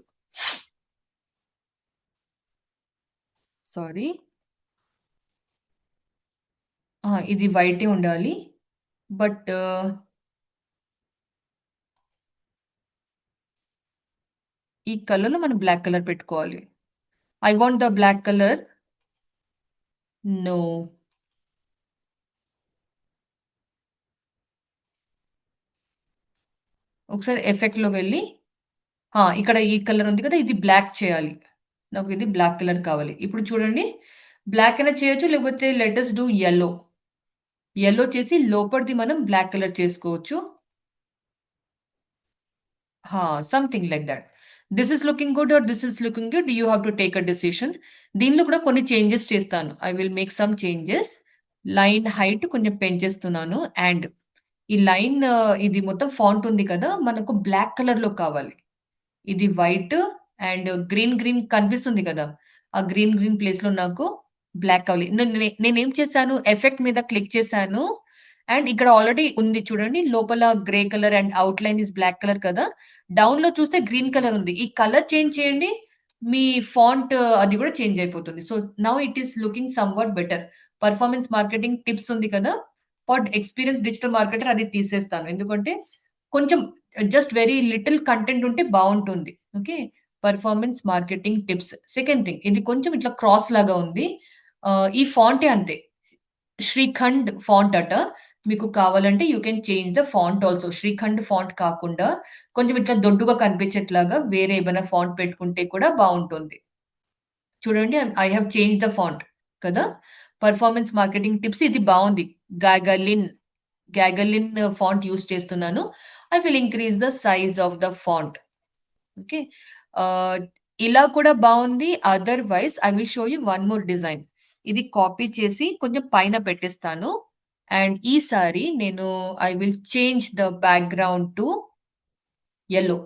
A: సారీ. ఇది వైటే ఉండాలి. బట్ ఈ కలర్‌లో మనం బ్లాక్ కలర్ పెట్టుకోవాలి. I want the black colour. No. ఒకసారి ఎఫెక్ట్‌లో వెళ్ళి ఇక్కడ ఈ కలర్ ఉంది కదా! ఇది బ్లాక్ చేయాలి. నాకు ఇది బ్లాక్ కలర్ కావాలి. ఇప్పుడు చూడండి, బ్లాక్ అయినా చేయొచ్చు. లేకపోతే let us do yellow. Yellow చేసి లోపటిది మనం బ్లాక్ కలర్ చేసుకోవచ్చు. Something like that. This is looking good or this is looking good. You have to take a decision. దీనిలో కూడా కొన్ని చేంజెస్ చేస్తాను. I will make some changes. Line height కొంచెం పెంచేస్తున్నాను. అండ్ ఈ లైన్ ఇది మొత్తం ఫాంట్ ఉంది కదా! మనకు బ్లాక్ కలర్‌లో కావాలి. ఇది వైట్ అండ్ గ్రీన్ కనిపిస్తుంది కదా! ఆ గ్రీన్ ప్లేస్‌లో నాకు బ్లాక్ కావాలి. నేనేం చేశాను, ఎఫెక్ట్ మీద క్లిక్ చేశాను. అండ్ ఇక్కడ ఆల్రెడీ ఉంది చూడండి. లోపల grey colour and outline is black colour కదా! డౌన్‌లో చూస్తే గ్రీన్ కలర్ ఉంది. ఈ కలర్ చేంజ్ చేయండి. మీ ఫాంట్ అది కూడా చేంజ్ అయిపోతుంది. So, now it is looking somewhat better. Performance marketing tips ఉంది కదా! ఫర్ ఎక్స్‌పీరియన్స్ డిజిటల్ మార్కెటర్ అది తీసేస్తాను. ఎందుకంటే కొంచెం జస్ట్ వెరీ లిటిల్ కంటెంట్ ఉంటే బావుంటుంది. Okay. Performance marketing tips. Second thing ఇది కొంచెం ఇట్లా క్రాస్ లాగా ఉంది. ఈ ఫాంటే అంతే. శ్రీఖండ్ ఫాంట్ అట. మీకు కావాలంటే you can change the font also. Shrikhand font కాకుండా కొంచెం ఇట్లా దొడ్డుగా కనిపించేట్లాగా వేరే ఏమైనా ఫాంట్ పెట్టుకుంటే కూడా బావుంటుంది. చూడండి, I have changed the font కదా! పెర్ఫార్మన్స్ మార్కెటింగ్ టిప్స్ ఇది బావుంది. గాగలిన్, గాగలిన్ ఫాంట్ యూజ్ చేస్తున్నాను. I will increase the size of the font. Okay. ఆహ్, ఇలా కూడా బావుంది. Otherwise I will show you one more design. ఇది కాపీ చేసి కొంచెం పైన పెట్టేస్తాను. అండ్ ఈసారి నేను I will change the background to yellow.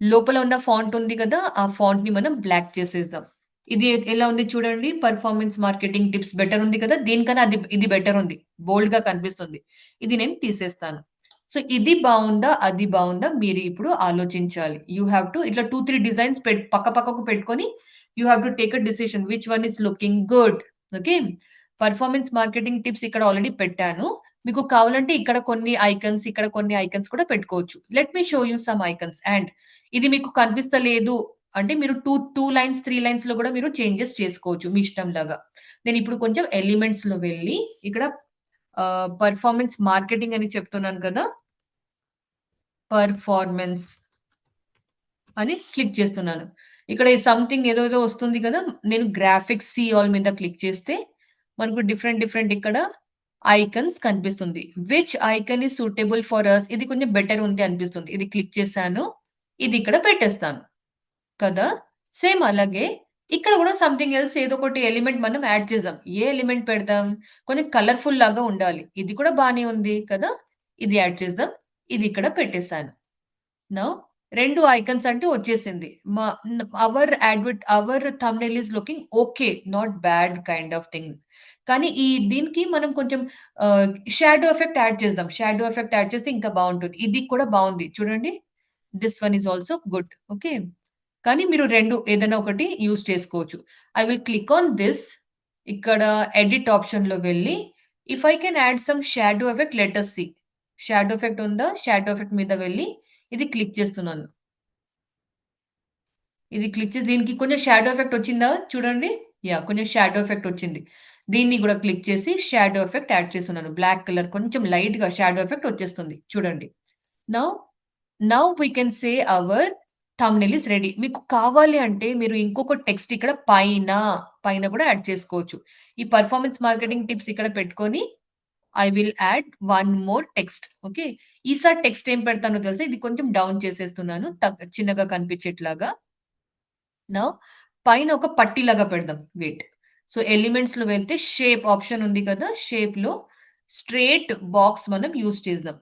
A: లోపల ఉన్న ఫాంట్ ఉంది కదా! ఆ ఫాంట్‌ని మనం బ్లాక్ చేసేద్దాం. ఇది ఎలా ఉంది చూడండి. పెర్ఫార్మన్స్ మార్కెటింగ్ టిప్స్ బెటర్ ఉంది కదా! దీనికన్నా ఇది బెటర్ ఉంది. బోల్డ్‌గా కనిపిస్తుంది. ఇది నేను తీసేస్తాను. సో, ఇది బావుందా? అది బావుందా? మీరు ఇప్పుడు ఆలోచించాలి. యూ హావ్ టు ఇట్లా 2, 3 డిజైన్స్ పక్క పక్కకు పెట్టుకొని you have to take a decision which one is looking good. Okay. Performance marketing tips ఇక్కడ ఆల్రెడీ పెట్టాను. మీకు కావాలంటే ఇక్కడ కొన్ని ఐకాన్స్ కూడా పెట్టుకోవచ్చు. Let me show you some icons. And ఇది మీకు కనిపిస్తలేదు అంటే మీరు 2 లైన్స్, 3 లైన్స్‌లో గూడా మీరు చేంజెస్ చేసుకోవచ్చు మీ ఇష్టంలాగా. నేనిప్పుడు కొంచెం ఎలిమెంట్స్‌లో వెళ్ళి ఇక్కడ పెర్ఫార్మన్స్ మార్కెటింగ్ అని చెప్తున్నాను కదా! పెర్ఫార్మన్స్ అని క్లిక్ చేస్తున్నాను. ఇక్కడ సంథింగ్ ఏదేదో వస్తుంది కదా! నేను గ్రాఫిక్స్ సీ ఆల్ మీద క్లిక్ చేస్తే మనకు డిఫరెంట్ ఇక్కడ ఐకాన్స్ కనిపిస్తుంది. Which icon is suitable for us ఇది కొంచెం బెటర్ ఉంది అనిపిస్తుంది. ఇది క్లిక్ చేశాను. ఇది ఇక్కడ పెట్టేస్తాను. కదా! సేమ్ అలాగే ఇక్కడ గూడా సంథింగ్ ఎల్స్ ఏదో ఒకటి ఎలిమెంట్ మనం యాడ్ చేద్దాం. ఏ ఎలిమెంట్ పెడదాం? కొంచెం కలర్‌ఫుల్ లాగా ఉండాలి. ఇది కూడా బానే ఉంది కదా! ఇది యాడ్ చేద్దాం. ఇది ఇక్కడ పెట్టేసాను. నౌ 2 ఐకాన్స్ అంటే వచ్చేసింది. మా our thumbnail is looking okay. Not bad kind of thing. కానీ దీనికి మనం కొంచెం ఆహ్, షాడో ఎఫెక్ట్ యాడ్ చేద్దాం. షాడో ఎఫెక్ట్ యాడ్ చేస్తే ఇంకా బావుంటుంది. ఇది కూడా బావుంది. చూడండి. This one is also good. Okay. కానీ మీరు 2 ఏదైనా ఒకటి యూజ్ చేసుకోవచ్చు. I will click on this. ఇక్కడ ఎడిట్ ఆప్షన్‌లో వెళ్లి if I can add some shadow effect let us see. Shadow effect ఉందా? షాడో ఎఫెక్ట్ మీద వెళ్లి ఇది క్లిక్ చేస్తున్నాను. ఇది క్లిక్ చేసి దీనికి కొంచెం షాడో ఎఫెక్ట్ వచ్చిందా చూడండి. కొంచెం షాడో ఎఫెక్ట్ వచ్చింది. దీన్ని కూడా క్లిక్ చేసి షాడో ఎఫెక్ట్ యాడ్ చేస్తున్నాను. బ్లాక్ కలర్ కొంచెం లైట్‌గా షాడో ఎఫెక్ట్ వచ్చేస్తుంది. చూడండి. Now now we can say our thumbnail is ready. మీకు కావాలి అంటే మీరు ఇంకొక టెక్స్ట్ ఇక్కడ పైన కూడా యాడ్ చేసుకోవచ్చు. ఈ పెర్ఫార్మన్స్ మార్కెటింగ్ టిప్స్ ఇక్కడ పెట్టుకొని I will add one more text. Okay. ఈసారి టెక్స్ట్ ఏం పెడతానో తెలుసా? ఇది కొంచెం డౌన్ చేసేస్తున్నాను. చిన్నగా కనిపించేట్లాగా. నౌ పైన ఒక పట్టీలాగా పెడదాం. వెయిట్. సో, ఎలిమెంట్స్‌లో వెళ్తే షేప్ ఆప్షన్ ఉంది కదా! షేప్‌లో స్ట్రెయిట్ బాక్స్ మనం యూజ్ చేద్దాం.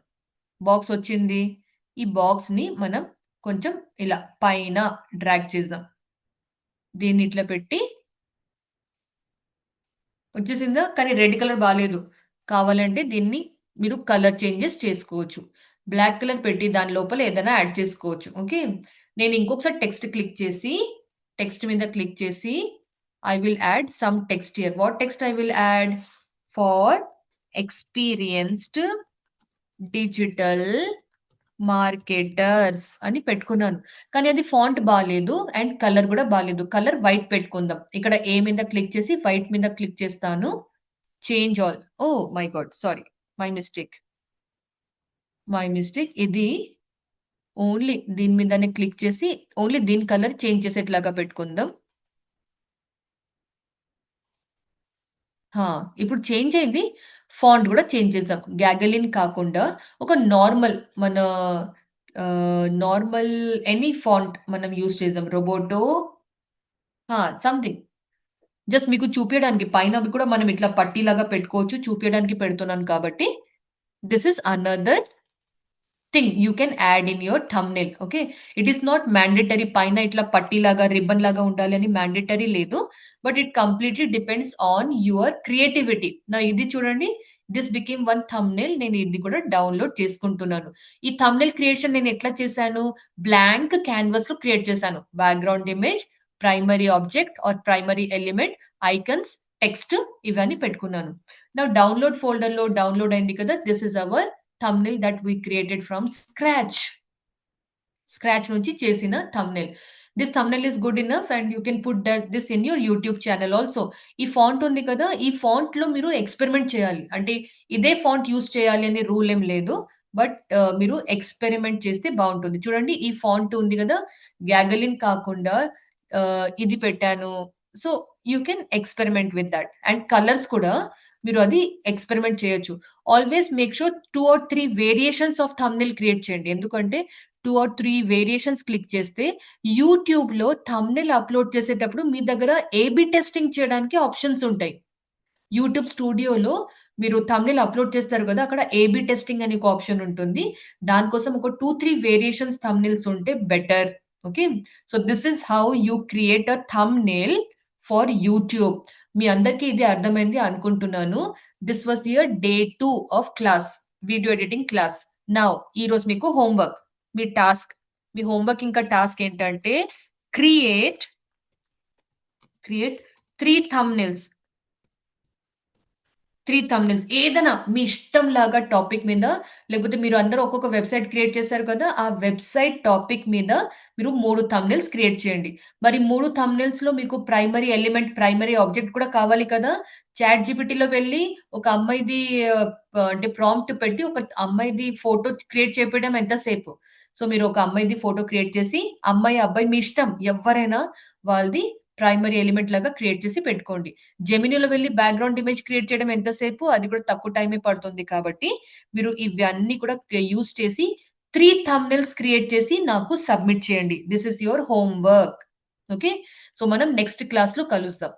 A: బాక్స్ వచ్చింది. ఈ బాక్స్‌ని మనం కొంచెం ఇలా పైన డ్రాగ్ చేద్దాం. దీన్ని ఇట్లా పెట్టి వచ్చేసిందా? కానీ రెడ్ కలర్ బాలేదు. కావాలంటే దీన్ని మీరు కలర్ చేంజెస్ చేసుకోవచ్చు. బ్లాక్ కలర్ పెట్టి దాని లోపల ఏదైనా యాడ్ చేసుకోవచ్చు. ఓకే. నేను ఇంకొకసారి టెక్స్ట్ మీద క్లిక్ చేసి I will add some text here. What text I will add? For experienced digital marketers అని పెట్టుకున్నాను. కానీ అది ఫాంట్ బాలేదు అండ్ కలర్ గూడా బాలేదు. కలర్ వైట్ పెట్టుకుందాం. ఇక్కడ ఏ మీద క్లిక్ చేసి వైట్ మీద క్లిక్ చేస్తాను. Change all. Oh my God! Sorry. My mistake. My mistake. ఇది ఓన్లీ దీని మీదనే క్లిక్ చేసి ఓన్లీ దీని కలర్ చేంజ్ చేసేట్లాగా పెట్టుకుందాం. ఆ! ఇప్పుడు చేంజ్ అయింది. ఫాంట్ గూడా చేంజ్ చేద్దాం. గాగలిన్ కాకుండా ఒక నార్మల్ మన నార్మల్ ఎనీ ఫాంట్ మనం యూజ్ చేద్దాం. రోబోటో సంథింగ్. జస్ట్ మీకు చూపియడానికి పైన అవి కూడా మనం ఇట్లా పట్టీలాగా పెట్టుకోవచ్చు. చూపియడానికి పెడుతున్నాను కాబట్టి this is another thing you can add in your thumbnail. Okay. It is not mandatory పైన ఇట్లా పట్టీలాగా, రిబ్బన్ లాగా ఉండాలి అని మ్యాండేటరీ లేదు. But it completely depends on your creativity. ఇది చూడండి. This became one thumbnail. నేను ఇది కూడా డౌన్‌లోడ్ చేసుకుంటున్నాను. ఈ థంబ్‌నెయిల్ క్రియేషన్ నేను ఎట్లా చేశాను? బ్లాంక్ క్యాన్వాస్‌లో క్రియేట్ చేశాను. Background image, primary object or primary element, icons, text ఇవన్నీ పెట్టుకున్నాను. నౌ డౌన్‌లోడ్ ఫోల్డర్‌లో డౌన్‌లోడ్ అయింది కదా! This is our thumbnail that we created from scratch. Scratch నుంచి చేసిన thumbnail. This thumbnail is good enough and you can put this in your YouTube channel also. ఈ ఫాంట్ ఉంది కదా! ఈ ఫాంట్‌లో మీరు ఎక్స్‌పెరిమెంట్ చేయాలి. అంటే ఇదే ఫాంట్ యూజ్ చేయాలి అనే రూల్ ఏం లేదు. బట్ మీరు ఎక్స్‌పెరిమెంట్ చేస్తే బావుంటుంది. చూడండి ఈ ఫాంట్ ఉంది కదా! గాగలిన్ కాకుండా ఇది పెట్టాను. So, you can experiment with that. And colours కూడా మీరు అది ఎక్స్‌పెరిమెంట్ చేయొచ్చు. Always make sure 2 or 3 variations of thumbnail create చేయండి. ఎందుకంటే 2 ఆర్ 3 వేరియేషన్స్ క్లిక్ చేస్తే యూట్యూబ్‌లో థంబ్‌నెయిల్ అప్‌లోడ్ చేసేటప్పుడు మీ దగ్గర ఏబీ టెస్టింగ్ చేయడానికి ఆప్షన్స్ ఉంటాయి. యూట్యూబ్ స్టూడియోలో మీరు థంబ్‌నెయిల్ అప్‌లోడ్ చేస్తారు కదా! అక్కడ ఏబీ టెస్టింగ్ అని ఒక ఆప్షన్ ఉంటుంది. దానికోసం ఒక 2, 3 వేరియేషన్స్ థంబ్‌నెయిల్స్ ఉంటే better. Okay. So, this is how you create a thumbnail for YouTube. మీ అందరికీ ఇది అర్థమైంది అనుకుంటున్నాను. This was your day 2 of class. Video editing class. Now ఈరోజు మీకు హోంవర్క్. మీ టాస్క్. మీ హోంవర్క్ ఇంకా టాస్క్ ఏంటంటే క్రియేట్ 3 థంబ్‌నెయిల్స్. 3 థంబ్‌నెయిల్స్ ఏదైనా మీ ఇష్టంలాగా టాపిక్ మీద లేకపోతే మీరు అందరూ ఒక్కొక్క వెబ్‌సైట్ క్రియేట్ చేశారు కదా! ఆ వెబ్‌సైట్ టాపిక్ మీద మీరు 3 థంబ్‌నెయిల్స్ క్రియేట్ చేయండి. మరి 3 థంబ్‌నెయిల్స్‌లో మీకు ప్రైమరీ ఎలిమెంట్, ప్రైమరీ ఆబ్జెక్ట్ కూడా కావాలి కదా! చాట్ జీపీటీలో వెళ్లి ఒక అమ్మాయిది అంటే ప్రాంప్ట్ పెట్టి ఒక అమ్మాయిది ఫోటో క్రియేట్ చేపియడం ఎంత సేపు. సో, మీరు ఒక అమ్మాయిది ఫోటో క్రియేట్ చేసి అమ్మాయి, అబ్బాయి మీ ఇష్టం ఎవ్వరైనా వాళ్ళది ప్రైమరీ ఎలిమెంట్ లాగా క్రియేట్ చేసి పెట్టుకోండి. జెమినీలో వెళ్లి బ్యాక్‌గ్రౌండ్ ఇమేజ్ క్రియేట్ చేయడం ఎంత సేపు? అది కూడా తక్కువ టైమే పడుతుంది కాబట్టి, మీరు ఇవన్నీ కూడా యూజ్ చేసి 3 థంబ్‌నెయిల్స్ క్రియేట్ చేసి నాకు సబ్మిట్ చేయండి. This is your home work. Okay. So, మనం నెక్స్ట్ క్లాస్‌లో కలుద్దాం.